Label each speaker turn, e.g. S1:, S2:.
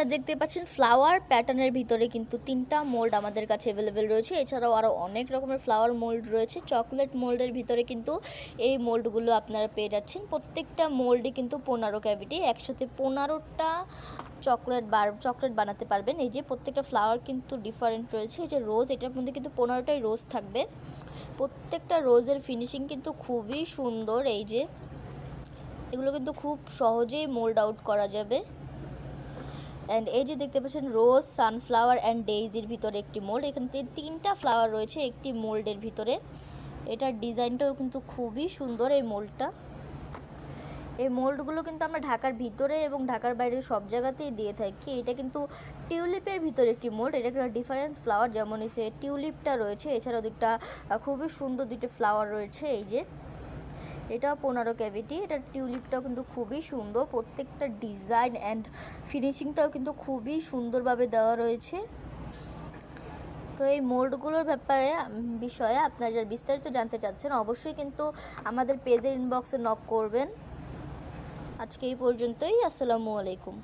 S1: আপনারা দেখতে পাচ্ছেন ফ্লাওয়ার প্যাটার্নের ভিতরে কিন্তু 3টা মোল্ড আমাদের কাছে অ্যাভেলেবেল রয়েছে। এছাড়াও আরও অনেক রকমের ফ্লাওয়ার মোল্ড রয়েছে। চকলেট মোল্ডের ভিতরে কিন্তু এই মোল্ডগুলো আপনারা পেয়ে যাচ্ছেন। প্রত্যেকটা মোল্ডে কিন্তু 15 ক্যাভিটি, একসাথে 15টা চকলেট বানাতে পারবেন। এই যে প্রত্যেকটা ফ্লাওয়ার কিন্তু ডিফারেন্ট রয়েছে। এই যে রোজ, এটার মধ্যে কিন্তু 15টাই রোজ থাকবে। প্রত্যেকটা রোজের ফিনিশিং কিন্তু খুবই সুন্দর। এই যে এগুলো কিন্তু খুব সহজেই মোল্ড আউট করা যাবে। অ্যান্ড এই যে দেখতে পাচ্ছেন রোজ, সানফ্লাওয়ার অ্যান্ড ডেইজির ভিতরে একটি মোল্ড। এখানে 3টা ফ্লাওয়ার রয়েছে একটি মোল্ডের ভিতরে। এটার ডিজাইনটাও কিন্তু খুবই সুন্দর। এই মোল্ডগুলো কিন্তু আমরা ঢাকার ভিতরে এবং ঢাকার বাইরে সব জায়গাতেই দিয়ে থাকি। এটা কিন্তু টিউলিপের ভিতরে একটি মোল্ড। এটা একটা ডিফারেন্স ফ্লাওয়ার, যেমন এসে টিউলিপটা রয়েছে, এছাড়াও খুবই সুন্দর দুটো ফ্লাওয়ার রয়েছে। এই যে এটাও 15 ক্যাভিটি। এটার টিউলিপটাও কিন্তু খুবই সুন্দর। প্রত্যেকটা ডিজাইন অ্যান্ড ফিনিশিংটাও কিন্তু খুবই সুন্দরভাবে দেওয়া রয়েছে। তো এই মোল্ডগুলোর বিষয়ে আপনারা যারা বিস্তারিত জানতে চাচ্ছেন অবশ্যই কিন্তু আমাদের পেজের ইনবক্সে নক করবেন। আজকে এই পর্যন্তই। আসসালামু আলাইকুম।